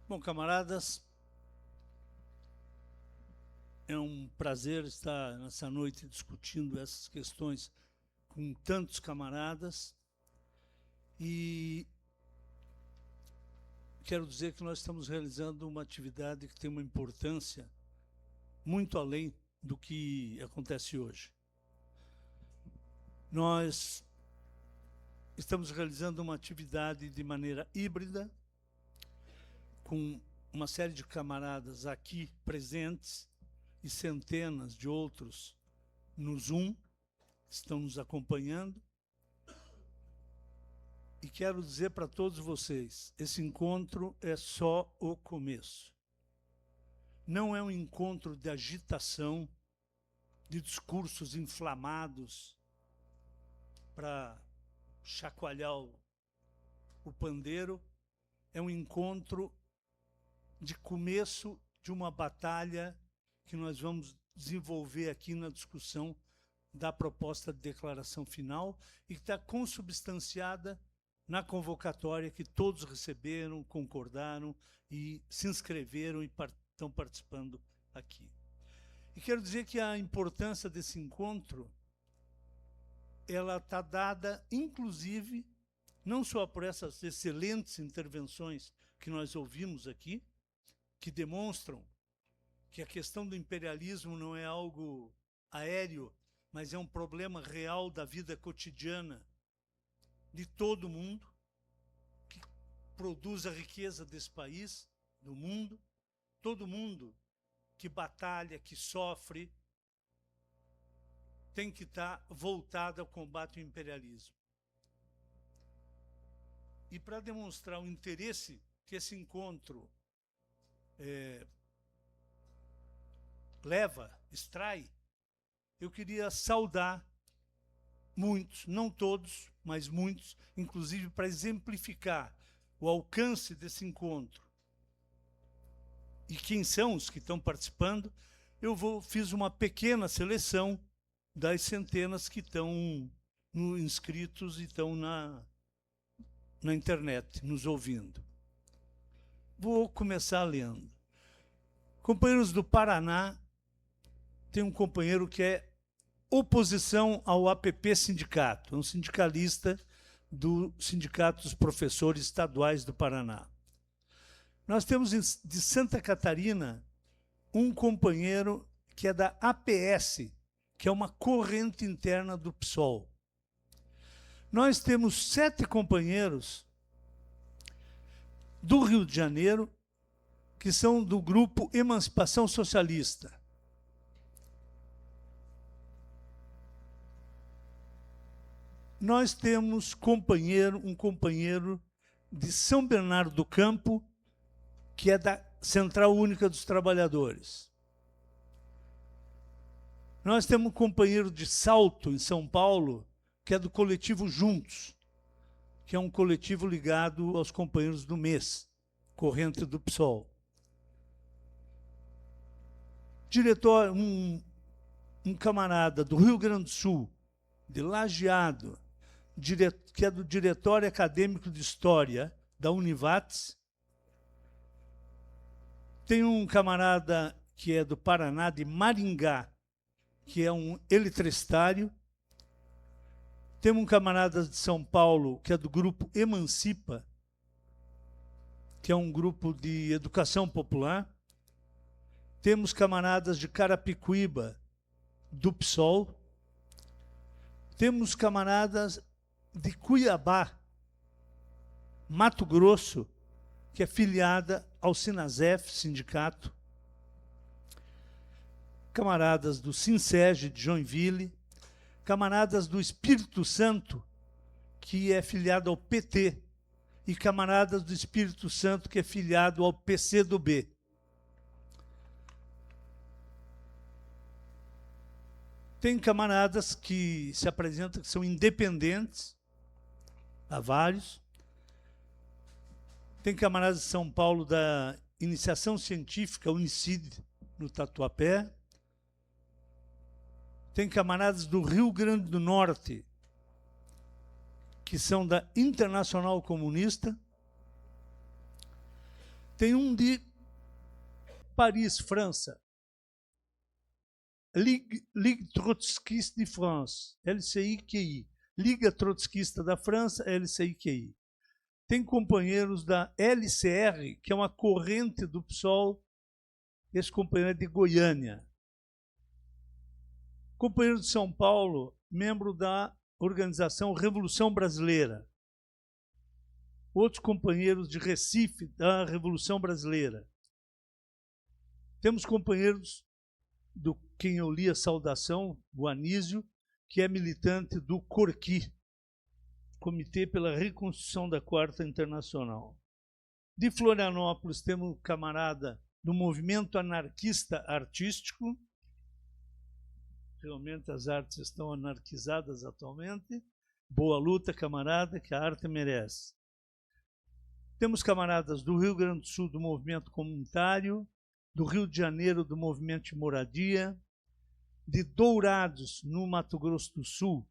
Bom, camaradas, é um prazer estar nessa noite discutindo essas questões com tantos camaradas. E quero dizer que nós estamos realizando uma atividade que tem uma importância muito além do que acontece hoje. Nós estamos realizando uma atividade de maneira híbrida, com uma série de camaradas aqui presentes e centenas de outros no Zoom, que estão nos acompanhando. E quero dizer para todos vocês, esse encontro é só o começo. Não é um encontro de agitação, de discursos inflamados para chacoalhar o pandeiro. É um encontro de começo de uma batalha que nós vamos desenvolver aqui na discussão da proposta de declaração final e que está consubstanciada na convocatória que todos receberam, concordaram e se inscreveram e estão participando aqui. E quero dizer que a importância desse encontro ela está dada, inclusive, não só por essas excelentes intervenções que nós ouvimos aqui, que demonstram que a questão do imperialismo não é algo aéreo, mas é um problema real da vida cotidiana de todo mundo, que produz a riqueza desse país, do mundo, todo mundo que batalha, que sofre, tem que estar voltado ao combate ao imperialismo. E para demonstrar o interesse que esse encontro extrai, eu queria saudar muitos, não todos, mas muitos, inclusive para exemplificar o alcance desse encontro e quem são os que estão participando. Fiz uma pequena seleção das centenas que estão inscritos e estão na internet, nos ouvindo. Vou começar lendo. Companheiros do Paraná, tem um companheiro que é oposição ao APP Sindicato, um sindicalista do Sindicato dos Professores Estaduais do Paraná. Nós temos de Santa Catarina um companheiro que é da APS, que é uma corrente interna do PSOL. Nós temos 7 companheiros do Rio de Janeiro, que são do grupo Emancipação Socialista. Nós temos um companheiro de São Bernardo do Campo, que é da Central Única dos Trabalhadores. Nós temos um companheiro de Salto, em São Paulo, que é do coletivo Juntos, que é um coletivo ligado aos companheiros do MES, corrente do PSOL. Diretor, um camarada do Rio Grande do Sul, de Lajeado, que é do Diretório Acadêmico de História da Univates. Tem um camarada que é do Paraná, de Maringá, que é um eletristário. Temos um camarada de São Paulo, que é do grupo Emancipa, que é um grupo de educação popular. Temos camaradas de Carapicuíba, do PSOL. Temos camaradas de Cuiabá, Mato Grosso, que é filiada ao Sinasef, sindicato. Camaradas do Sinsege, de Joinville. Camaradas do Espírito Santo, que é filiado ao PT. E camaradas do Espírito Santo, que é filiado ao PCdoB. Tem camaradas que se apresentam que são independentes, há vários. Tem camaradas de São Paulo da Iniciação Científica, Unicid, no Tatuapé. Tem camaradas do Rio Grande do Norte, que são da Internacional Comunista. Tem um de Paris, França. Ligue Trotskiste de France, LCI-QI. Liga Trotskista da França, LCI-QI. Tem companheiros da LCR, que é uma corrente do PSOL, esse companheiro é de Goiânia. Companheiro de São Paulo, membro da organização Revolução Brasileira. Outros companheiros de Recife, da Revolução Brasileira. Temos companheiros do quem eu li a saudação, o Anísio, que é militante do CORQUI, Comitê pela Reconstrução da Quarta Internacional. De Florianópolis, temos um camarada do movimento anarquista artístico. Realmente as artes estão anarquizadas atualmente. Boa luta, camarada, que a arte merece. Temos camaradas do Rio Grande do Sul, do movimento comunitário, do Rio de Janeiro, do movimento de moradia, de Dourados, no Mato Grosso do Sul,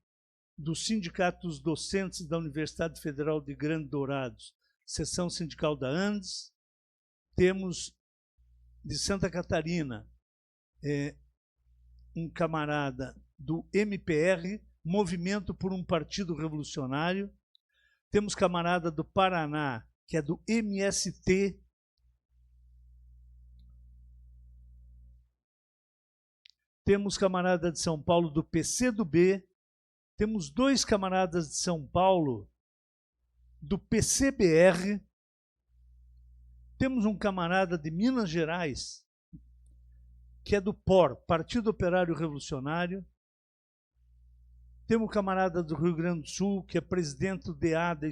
do Sindicato dos Docentes da Universidade Federal de Grande Dourados, seção sindical da Andes. Temos de Santa Catarina um camarada do MPR, Movimento por um Partido Revolucionário. Temos camarada do Paraná, que é do MST. Temos camarada de São Paulo do PCdoB. Temos 2 camaradas de São Paulo do PCBR. Temos um camarada de Minas Gerais, que é do POR, Partido Operário Revolucionário. Temos um camarada do Rio Grande do Sul, que é presidente do DA de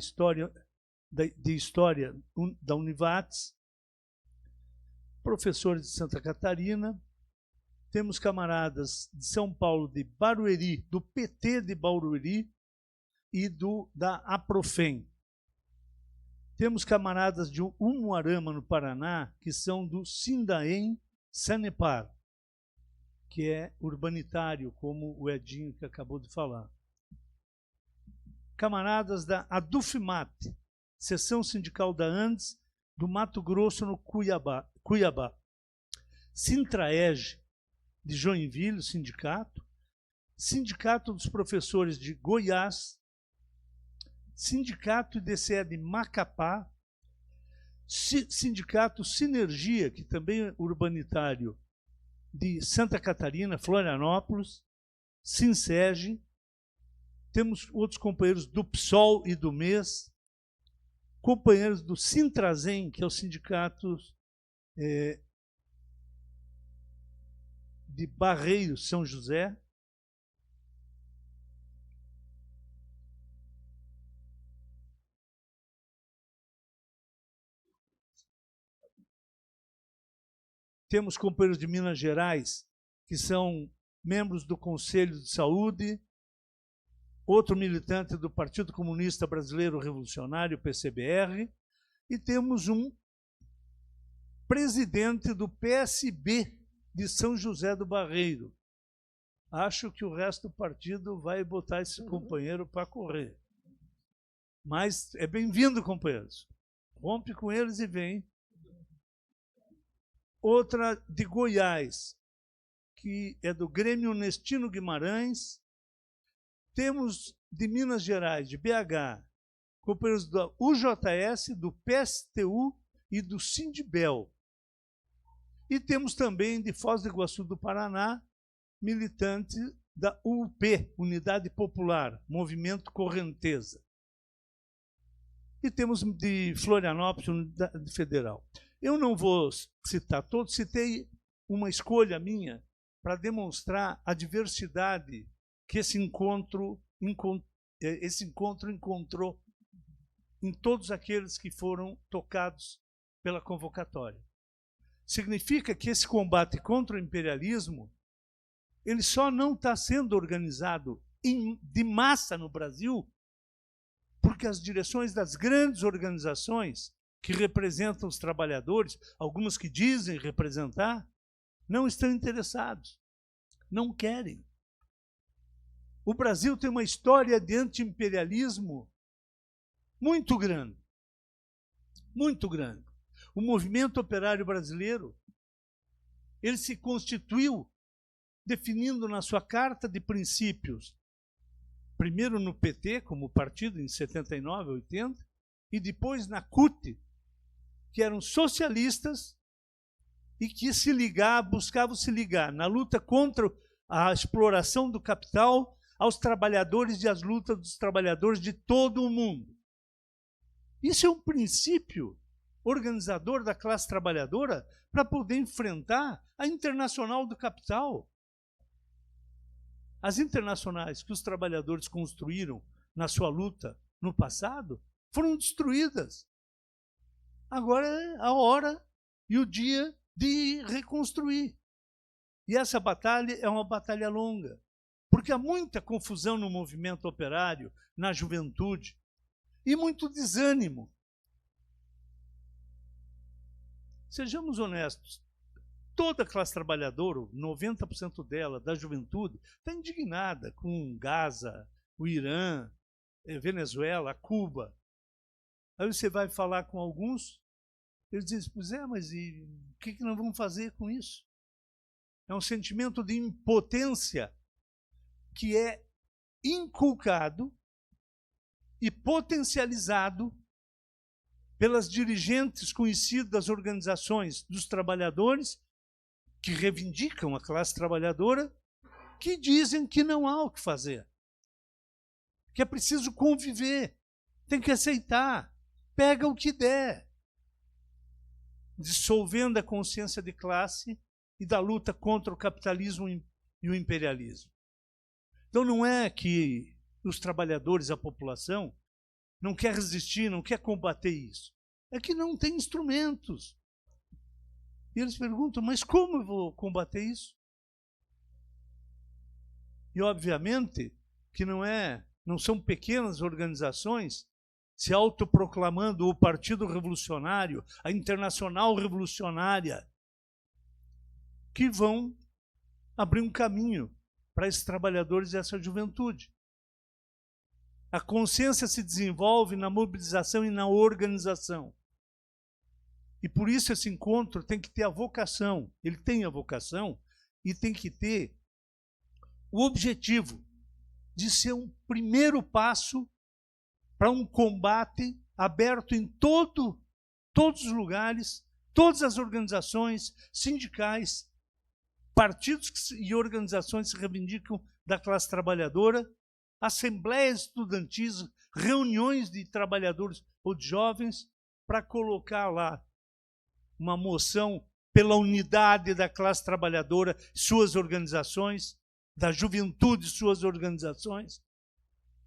História da Univates. Professores de Santa Catarina. Temos camaradas de São Paulo, de Barueri, do PT de Barueri e da Aprofem. Temos camaradas de Umuarama, no Paraná, que são do Sindaem Sanepar, que é urbanitário, como o Edinho que acabou de falar. Camaradas da Adufmat, seção sindical da Andes, do Mato Grosso, no Cuiabá. Sintraege, de Joinville, Sindicato dos Professores de Goiás, Sindicato IDCE de Macapá, Sindicato Sinergia, que também é urbanitário, de Santa Catarina, Florianópolis, Sinsege. Temos outros companheiros do PSOL e do MES, companheiros do Sintrazen, que é o sindicato de Barreiros, São José. Temos companheiros de Minas Gerais, que são membros do Conselho de Saúde, outro militante do Partido Comunista Brasileiro Revolucionário, PCBR, e temos um presidente do PSB de São José do Barreiro. Acho que o resto do partido vai botar esse companheiro para correr. Mas é bem-vindo, companheiros. Rompe com eles e vem. Outra de Goiás, que é do Grêmio Nestino Guimarães. Temos de Minas Gerais, de BH, companheiros da UJS, do PSTU e do Sindibel. E temos também de Foz do Iguaçu do Paraná, militante da UP, Unidade Popular, Movimento Correnteza. E temos de Florianópolis, Unidade Federal. Eu não vou citar todos, citei uma escolha minha para demonstrar a diversidade que esse encontro encontrou em todos aqueles que foram tocados pela convocatória. Significa que esse combate contra o imperialismo ele só não está sendo organizado de massa no Brasil porque as direções das grandes organizações que representam os trabalhadores, algumas que dizem representar, não estão interessados, não querem. O Brasil tem uma história de anti-imperialismo muito grande, muito grande. O movimento operário brasileiro, ele se constituiu definindo na sua carta de princípios, primeiro no PT, como partido, em 79, 80, e depois na CUT, que eram socialistas e que buscavam se ligar na luta contra a exploração do capital aos trabalhadores e às lutas dos trabalhadores de todo o mundo. Isso é um princípio organizador da classe trabalhadora para poder enfrentar a internacional do capital. As internacionais que os trabalhadores construíram na sua luta no passado foram destruídas. Agora é a hora e o dia de reconstruir. E essa batalha é uma batalha longa, porque há muita confusão no movimento operário, na juventude, e muito desânimo. Sejamos honestos, toda a classe trabalhadora, 90% dela, da juventude, está indignada com Gaza, o Irã, Venezuela, Cuba. Aí você vai falar com alguns, eles dizem, pois é, mas e o que nós vamos fazer com isso? É um sentimento de impotência que é inculcado e potencializado pelas dirigentes conhecidas das organizações dos trabalhadores que reivindicam a classe trabalhadora, que dizem que não há o que fazer, que é preciso conviver, tem que aceitar, pega o que der, dissolvendo a consciência de classe e da luta contra o capitalismo e o imperialismo. Então não é que os trabalhadores, a população, não quer resistir, não quer combater isso. É que não tem instrumentos. E eles perguntam, mas como eu vou combater isso? E, obviamente, que não são pequenas organizações se autoproclamando o Partido Revolucionário, a Internacional Revolucionária, que vão abrir um caminho para esses trabalhadores e essa juventude. A consciência se desenvolve na mobilização e na organização. E por isso esse encontro tem que ter a vocação, ele tem a vocação e tem que ter o objetivo de ser um primeiro passo para um combate aberto em todos os lugares, todas as organizações sindicais, partidos e organizações que se reivindicam da classe trabalhadora, assembleias estudantis, reuniões de trabalhadores ou de jovens, para colocar lá uma moção pela unidade da classe trabalhadora, suas organizações, da juventude, suas organizações,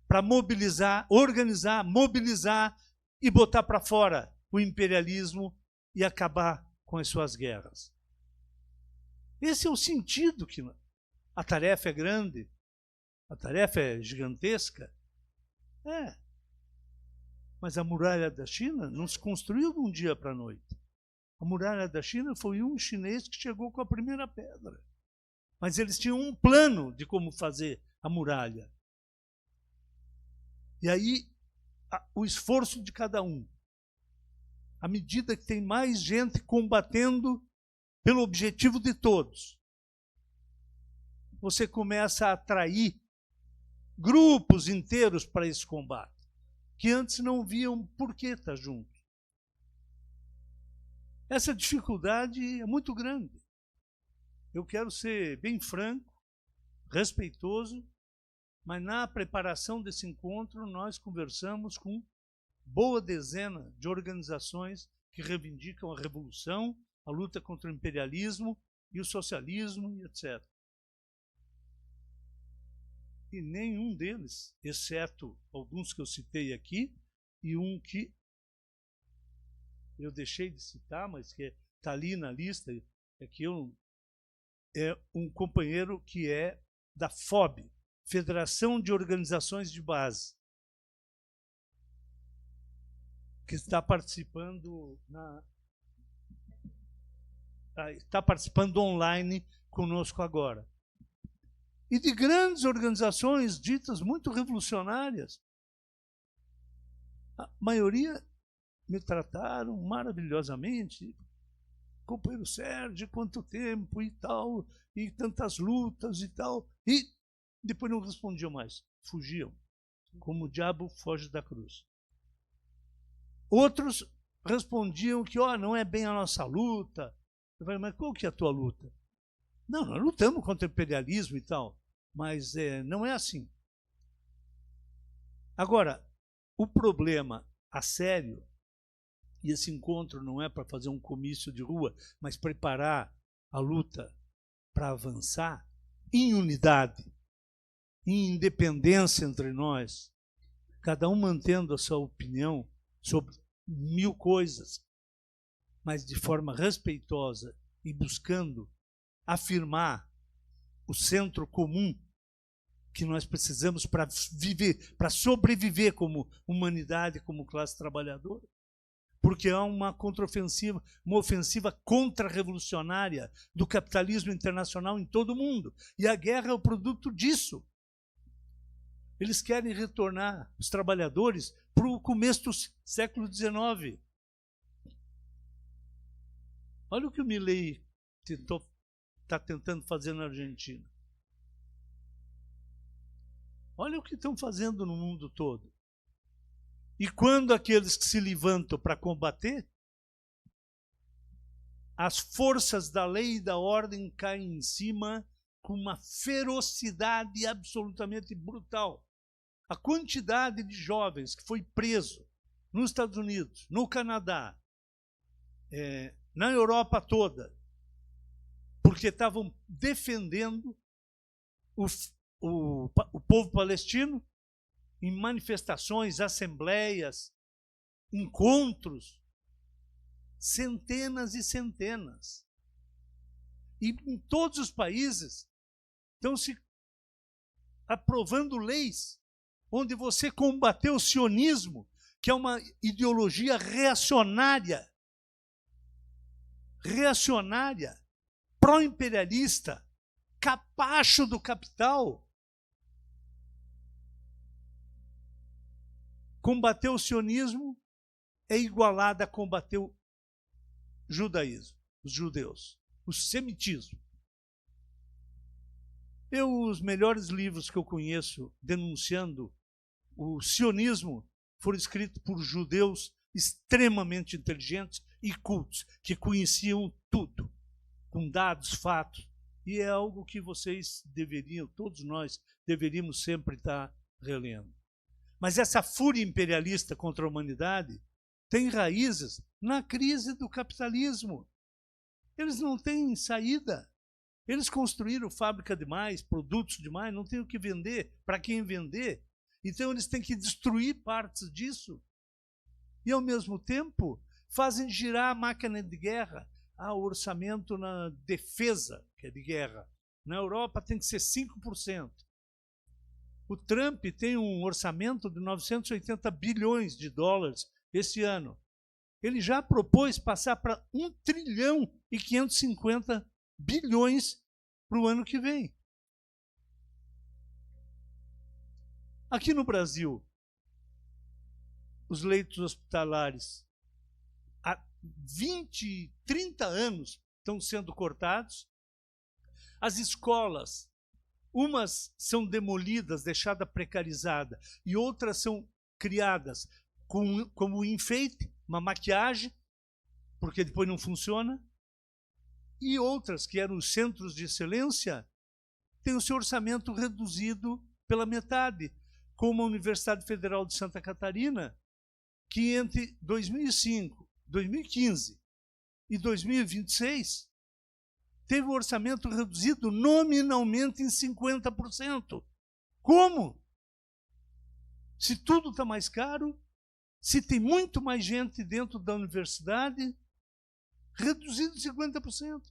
para mobilizar, organizar, mobilizar e botar para fora o imperialismo e acabar com as suas guerras. Esse é o sentido que a tarefa é grande, a tarefa é gigantesca. É. Mas a muralha da China não se construiu de um dia para a noite. A muralha da China foi um chinês que chegou com a primeira pedra. Mas eles tinham um plano de como fazer a muralha. E aí, o esforço de cada um. À medida que tem mais gente combatendo pelo objetivo de todos, você começa a atrair grupos inteiros para esse combate, que antes não viam por que estar junto. Essa dificuldade é muito grande. Eu quero ser bem franco, respeitoso, mas na preparação desse encontro nós conversamos com boa dezena de organizações que reivindicam a revolução, a luta contra o imperialismo e o socialismo, etc. E nenhum deles, exceto alguns que eu citei aqui, e um que eu deixei de citar, mas que está ali na lista, é um companheiro que é da FOB, Federação de Organizações de Base, que está participando online conosco agora. E de grandes organizações ditas muito revolucionárias. A maioria me trataram maravilhosamente. Companheiro Sérgio, quanto tempo e tal, e tantas lutas e tal. E depois não respondiam mais, fugiam, como o diabo foge da cruz. Outros respondiam que não é bem a nossa luta. Eu falei, mas qual que é a tua luta? Não, nós lutamos contra o imperialismo e tal, mas não é assim. Agora, o problema a sério, e esse encontro não é para fazer um comício de rua, mas preparar a luta para avançar em unidade, em independência entre nós, cada um mantendo a sua opinião sobre 1000 coisas, mas de forma respeitosa e buscando afirmar o centro comum que nós precisamos para viver, para sobreviver como humanidade, como classe trabalhadora. Porque há uma contraofensiva, uma ofensiva contra-revolucionária do capitalismo internacional em todo o mundo. E a guerra é o produto disso. Eles querem retornar os trabalhadores para o começo do século XIX. Olha o que o Milei está tentando fazer na Argentina. Olha o que estão fazendo no mundo todo. E quando aqueles que se levantam para combater, as forças da lei e da ordem caem em cima com uma ferocidade absolutamente brutal. A quantidade de jovens que foi preso nos Estados Unidos, no Canadá, na Europa toda, porque estavam defendendo o povo palestino, em manifestações, assembleias, encontros, centenas e centenas. E em todos os países estão se aprovando leis onde você combateu o sionismo, que é uma ideologia reacionária, pró-imperialista, capacho do capital. Combater o sionismo é igualado a combater o judaísmo, os judeus, o semitismo. Os melhores livros que eu conheço denunciando o sionismo foram escritos por judeus extremamente inteligentes e cultos, que conheciam tudo, com dados, fatos, e é algo que vocês deveriam, todos nós, deveríamos sempre estar relendo. Mas essa fúria imperialista contra a humanidade tem raízes na crise do capitalismo. Eles não têm saída. Eles construíram fábrica demais, produtos demais, não tem o que vender, para quem vender. Então eles têm que destruir partes disso. E, ao mesmo tempo, fazem girar a máquina de guerra. O orçamento na defesa, que é de guerra, na Europa tem que ser 5%. O Trump tem um orçamento de 980 bilhões de dólares esse ano. Ele já propôs passar para 1 trilhão e 550 bilhões para o ano que vem. Aqui no Brasil, os leitos hospitalares há 20, 30 anos estão sendo cortados. As escolas, umas são demolidas, deixadas precarizadas, e outras são criadas como enfeite, uma maquiagem, porque depois não funciona. E outras, que eram os centros de excelência, têm o seu orçamento reduzido pela metade, como a Universidade Federal de Santa Catarina, que entre 2005, 2015 e 2026 teve o orçamento reduzido nominalmente em 50%. Como? Se tudo está mais caro, se tem muito mais gente dentro da universidade, reduzido em 50%.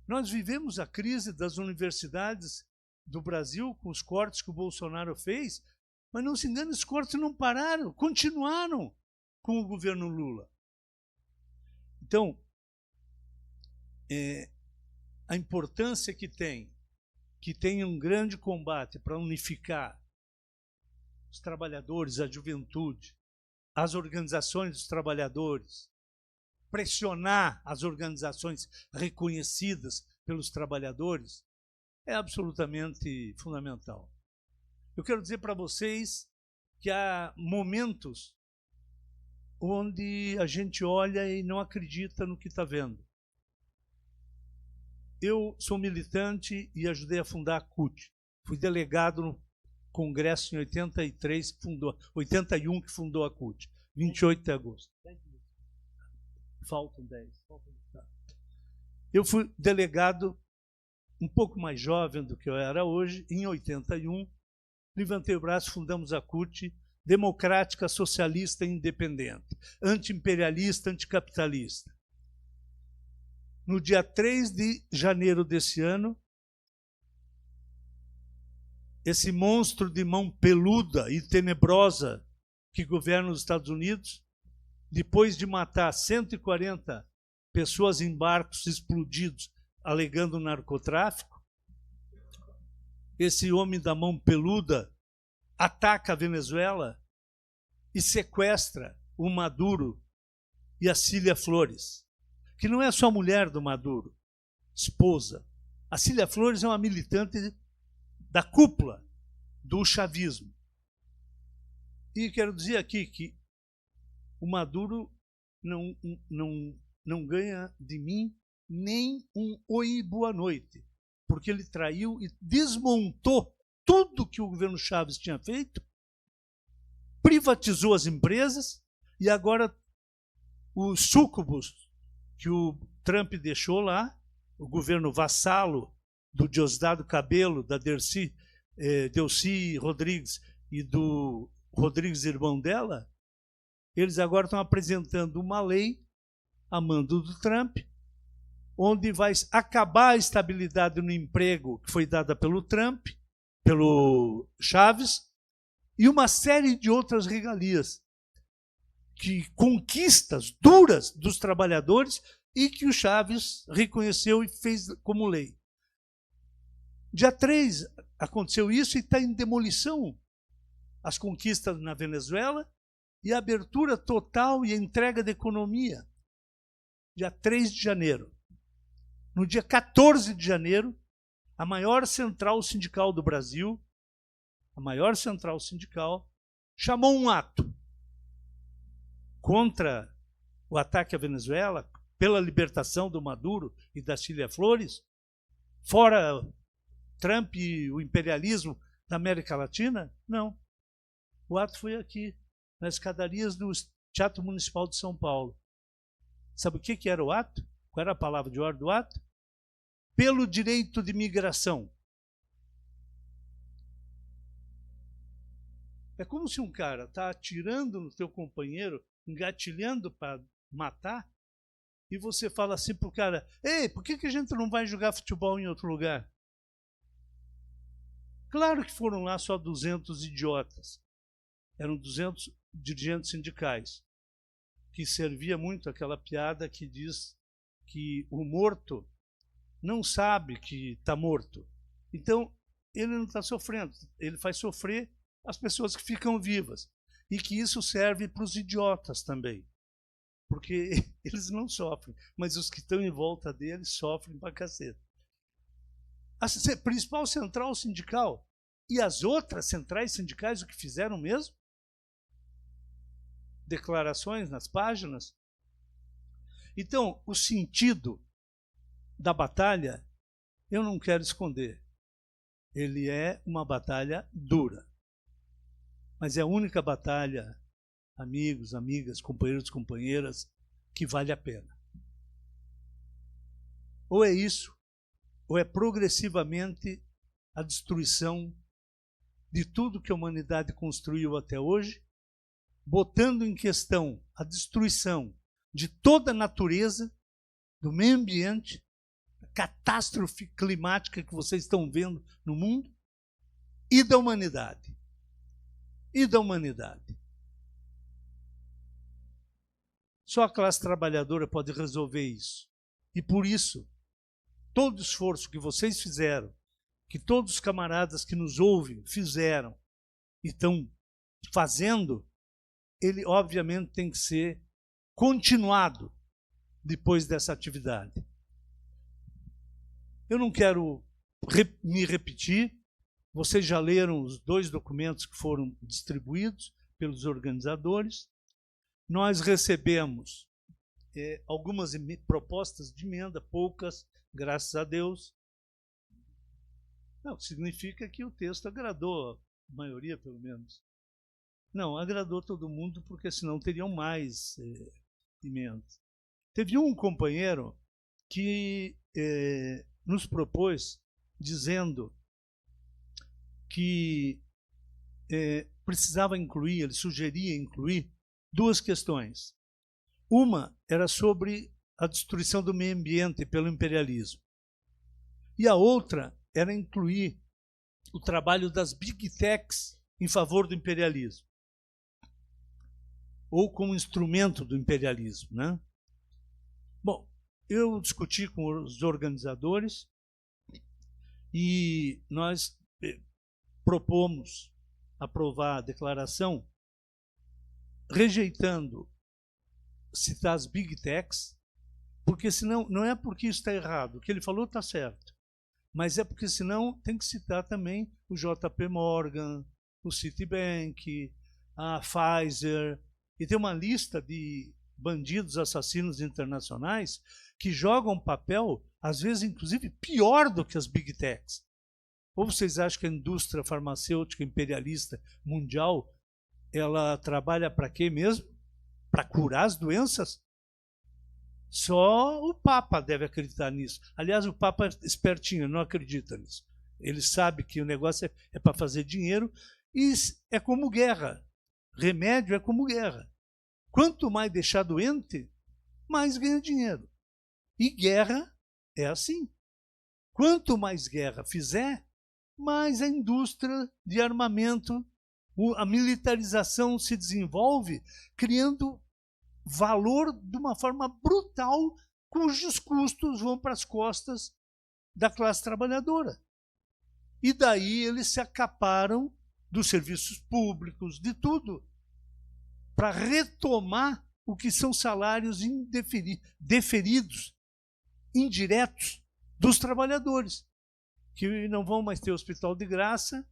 Nós vivemos a crise das universidades do Brasil com os cortes que o Bolsonaro fez, mas não se engane, os cortes não pararam, continuaram com o governo Lula. Então, a importância que tem um grande combate para unificar os trabalhadores, a juventude, as organizações dos trabalhadores, pressionar as organizações reconhecidas pelos trabalhadores, é absolutamente fundamental. Eu quero dizer para vocês que há momentos onde a gente olha e não acredita no que está vendo. Eu sou militante e ajudei a fundar a CUT. Fui delegado no Congresso em 83, 81, que fundou a CUT, 28 de agosto. Faltam 10. Eu fui delegado um pouco mais jovem do que eu era hoje, em 81, levantei o braço, fundamos a CUT, democrática, socialista e independente, anti-imperialista, anticapitalista. No dia 3 de janeiro desse ano, esse monstro de mão peluda e tenebrosa que governa os Estados Unidos, depois de matar 140 pessoas em barcos explodidos, alegando narcotráfico, esse homem da mão peluda ataca a Venezuela e sequestra o Maduro e a Cília Flores, que não é só mulher do Maduro, esposa. A Cília Flores é uma militante da cúpula do chavismo. E quero dizer aqui que o Maduro não ganha de mim nem um oi, boa noite, porque ele traiu e desmontou tudo que o governo Chaves tinha feito, privatizou as empresas e agora os súcubos que o Trump deixou lá, o governo vassalo do Diosdado Cabello, da Delcy Rodrigues e do Rodrigues, irmão dela, eles agora estão apresentando uma lei, a mando do Trump, onde vai acabar a estabilidade no emprego que foi dada pelo Trump, pelo Chaves, e uma série de outras regalias, que conquistas duras dos trabalhadores e que o Chaves reconheceu e fez como lei. Dia 3 aconteceu isso e está em demolição as conquistas na Venezuela e a abertura total e a entrega da economia. Dia 3 de janeiro. No dia 14 de janeiro, a maior central sindical do Brasil, a maior central sindical, chamou um ato contra o ataque à Venezuela, pela libertação do Maduro e da Cília Flores, fora Trump e o imperialismo da América Latina? Não. O ato foi aqui, nas escadarias do Teatro Municipal de São Paulo. Sabe o que era o ato? Qual era a palavra de ordem do ato? Pelo direito de migração. É como se um cara está atirando no teu companheiro, engatilhando para matar, e você fala assim para o cara: ei, por que a gente não vai jogar futebol em outro lugar? Claro que foram lá só 200 idiotas. Eram 200 dirigentes sindicais, que servia muito aquela piada que diz que o morto não sabe que está morto. Então, ele não está sofrendo, ele faz sofrer as pessoas que ficam vivas. E que isso serve para os idiotas também. Porque eles não sofrem, mas os que estão em volta deles sofrem pra caceta. A principal central sindical e as outras centrais sindicais, o que fizeram mesmo? Declarações nas páginas. Então, o sentido da batalha, eu não quero esconder. Ele é uma batalha dura. Mas é a única batalha, amigos, amigas, companheiros, companheiras, que vale a pena. Ou é isso, ou é progressivamente a destruição de tudo que a humanidade construiu até hoje, botando em questão a destruição de toda a natureza, do meio ambiente, a catástrofe climática que vocês estão vendo no mundo, e da humanidade. E da humanidade. Só a classe trabalhadora pode resolver isso. E por isso, todo esforço que vocês fizeram, que todos os camaradas que nos ouvem fizeram e estão fazendo, ele obviamente tem que ser continuado depois dessa atividade. Eu não quero me repetir, vocês já leram os 2 documentos que foram distribuídos pelos organizadores. Nós recebemos algumas propostas de emenda, poucas, graças a Deus. Não, significa que o texto agradou a maioria, pelo menos. Não, agradou todo mundo, porque senão teriam mais emendas. Teve um companheiro que nos propôs, dizendo que precisava incluir, ele sugeria incluir 2 questões. Uma era sobre a destruição do meio ambiente pelo imperialismo. E a outra era incluir o trabalho das Big Techs em favor do imperialismo, ou como instrumento do imperialismo, né? Bom, eu discuti com os organizadores e nós propomos aprovar a declaração rejeitando citar as Big Techs, porque senão, não é porque isso está errado, o que ele falou está certo, mas é porque senão tem que citar também o JP Morgan, o Citibank, a Pfizer, e tem uma lista de bandidos assassinos internacionais que jogam papel, às vezes, inclusive, pior do que as Big Techs. Ou vocês acham que a indústria farmacêutica imperialista mundial ela trabalha para quê mesmo? Para curar as doenças? Só o Papa deve acreditar nisso. Aliás, o Papa é espertinho, não acredita nisso. Ele sabe que o negócio é para fazer dinheiro e é como guerra. Remédio é como guerra. Quanto mais deixar doente, mais ganha dinheiro. E guerra é assim. Quanto mais guerra fizer, mais a indústria de armamento, a militarização se desenvolve, criando valor de uma forma brutal, cujos custos vão para as costas da classe trabalhadora. E daí eles se acaparam dos serviços públicos, de tudo, para retomar o que são salários deferidos, indiretos, dos trabalhadores, que não vão mais ter hospital de graça,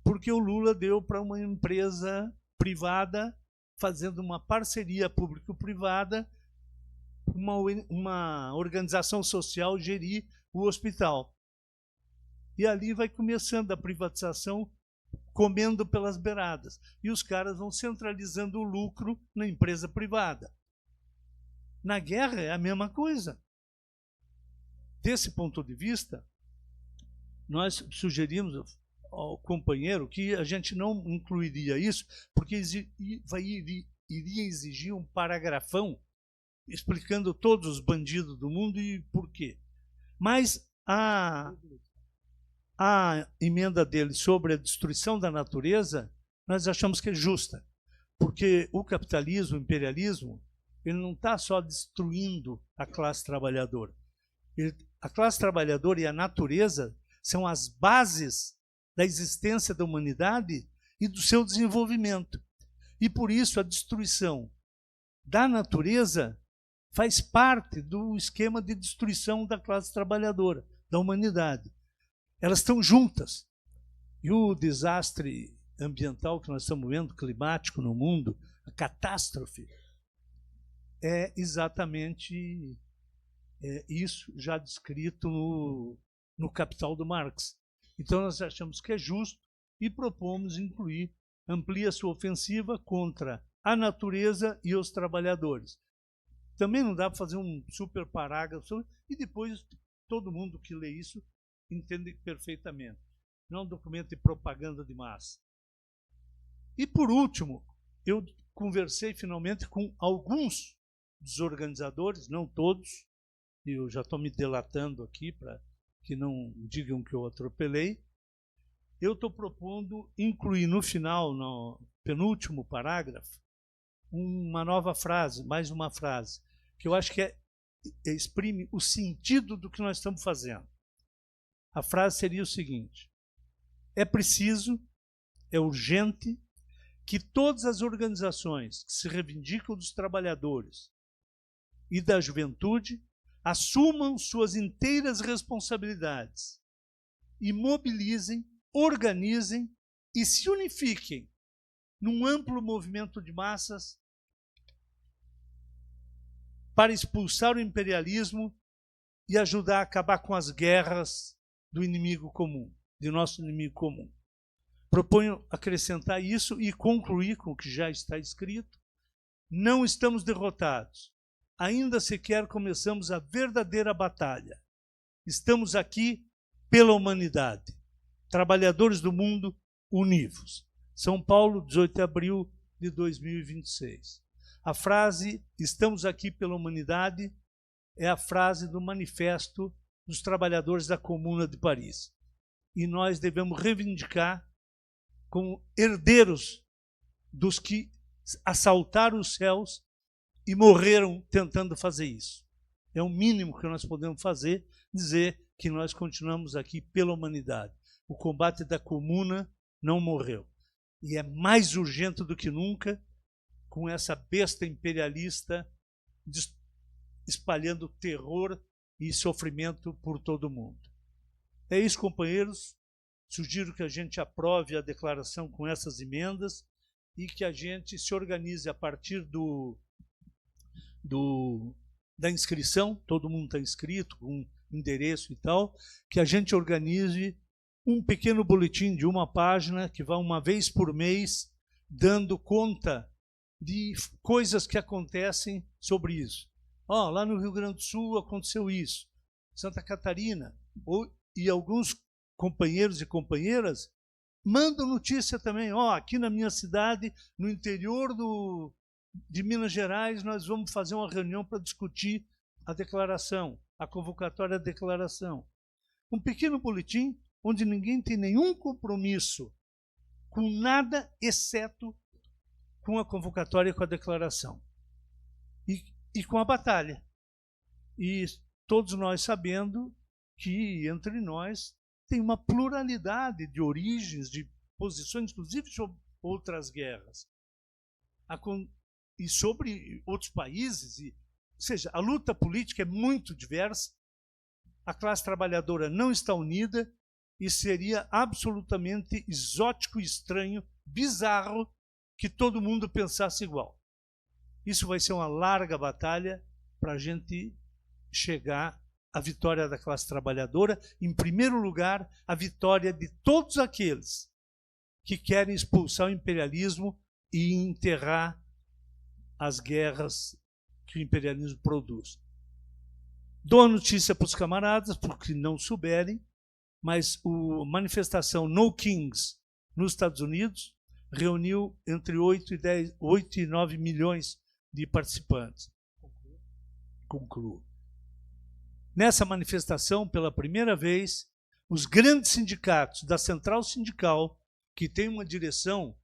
porque o Lula deu para uma empresa privada, fazendo uma parceria público-privada, uma organização social gerir o hospital. E ali vai começando a privatização, comendo pelas beiradas. E os caras vão centralizando o lucro na empresa privada. Na guerra é a mesma coisa. Desse ponto de vista, nós sugerimos ao companheiro que a gente não incluiria isso, porque iria exigir um paragrafão explicando todos os bandidos do mundo e por quê. Mas a emenda dele sobre a destruição da natureza, nós achamos que é justa, porque o capitalismo, o imperialismo, ele não está só destruindo a classe trabalhadora. A classe trabalhadora e a natureza são as bases da existência da humanidade e do seu desenvolvimento. E, por isso, a destruição da natureza faz parte do esquema de destruição da classe trabalhadora, da humanidade. Elas estão juntas. E o desastre ambiental que nós estamos vendo, climático no mundo, a catástrofe, é exatamente isso já descrito no Capital do Marx. Então, nós achamos que é justo e propomos incluir, amplia sua ofensiva contra a natureza e os trabalhadores. Também não dá para fazer um super parágrafo, e depois todo mundo que lê isso entende perfeitamente. Não é um documento de propaganda de massa. E, por último, eu conversei finalmente com alguns dos organizadores, não todos, e eu já estou me delatando aqui para que não digam que eu atropelei. Eu estou propondo incluir no final, no penúltimo parágrafo, uma nova frase, mais uma frase, que eu acho que exprime o sentido do que nós estamos fazendo. A frase seria o seguinte: é preciso, é urgente, que todas as organizações que se reivindicam dos trabalhadores e da juventude assumam suas inteiras responsabilidades e mobilizem, organizem e se unifiquem num amplo movimento de massas para expulsar o imperialismo e ajudar a acabar com as guerras do inimigo comum, de nosso inimigo comum. Proponho acrescentar isso e concluir com o que já está escrito. Não estamos derrotados. Ainda sequer começamos a verdadeira batalha. Estamos aqui pela humanidade. Trabalhadores do mundo, univos. São Paulo, 18 de abril de 2026. A frase "estamos aqui pela humanidade" é a frase do Manifesto dos Trabalhadores da Comuna de Paris. E nós devemos reivindicar como herdeiros dos que assaltaram os céus e morreram tentando fazer isso. É o mínimo que nós podemos fazer, dizer que nós continuamos aqui pela humanidade. O combate da comuna não morreu. E é mais urgente do que nunca com essa besta imperialista espalhando terror e sofrimento por todo o mundo. É isso, companheiros. Sugiro que a gente aprove a declaração com essas emendas e que a gente se organize a partir da inscrição, todo mundo está inscrito, com endereço e tal, que a gente organize um pequeno boletim de uma página que vá uma vez por mês dando conta de coisas que acontecem sobre isso. Lá no Rio Grande do Sul aconteceu isso, Santa Catarina, e alguns companheiros e companheiras mandam notícia também. Aqui na minha cidade, no interior de Minas Gerais, nós vamos fazer uma reunião para discutir a declaração, a convocatória da declaração. Um pequeno boletim onde ninguém tem nenhum compromisso com nada, exceto com a convocatória e com a declaração. E com a batalha. E todos nós sabendo que entre nós tem uma pluralidade de origens, de posições, inclusive sobre outras guerras. E sobre outros países. Ou seja, a luta política é muito diversa, a classe trabalhadora não está unida e seria absolutamente exótico, estranho, bizarro que todo mundo pensasse igual. Isso vai ser uma larga batalha para a gente chegar a vitória da classe trabalhadora, em primeiro lugar, a vitória de todos aqueles que querem expulsar o imperialismo e enterrar as guerras que o imperialismo produz. Dou a notícia para os camaradas, porque não souberem, mas a manifestação No Kings nos Estados Unidos reuniu entre 8 e 9 milhões de participantes. Concluo. Nessa manifestação, pela primeira vez, os grandes sindicatos da Central Sindical, que tem uma direção,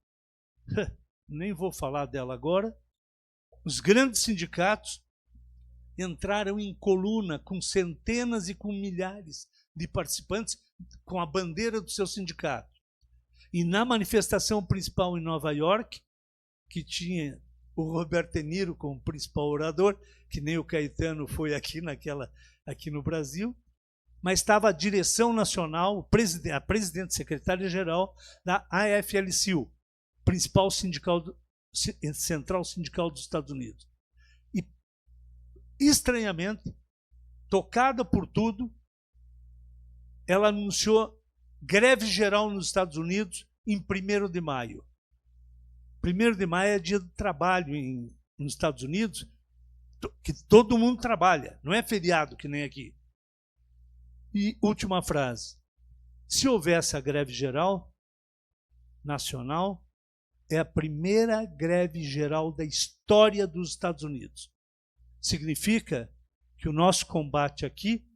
nem vou falar dela agora, os grandes sindicatos entraram em coluna com centenas e com milhares de participantes com a bandeira do seu sindicato. E na manifestação principal em Nova York, que tinha o Robert De Niro como principal orador, que nem o Caetano foi aqui no Brasil, mas estava a direção nacional, a presidente secretária-geral da AFL-CIO, principal central sindical dos Estados Unidos. E, estranhamente, tocada por tudo, ela anunciou greve geral nos Estados Unidos em 1º de maio. 1º de maio é dia do trabalho nos Estados Unidos, que todo mundo trabalha, não é feriado que nem aqui. E última frase. Se houvesse a greve geral nacional, é a primeira greve geral da história dos Estados Unidos. Significa que o nosso combate aqui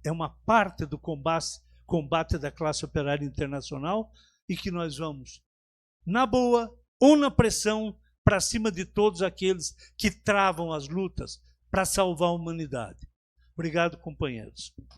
é uma parte do combate da classe operária internacional e que nós vamos, na boa ou na pressão, para cima de todos aqueles que travam as lutas para salvar a humanidade. Obrigado, companheiros.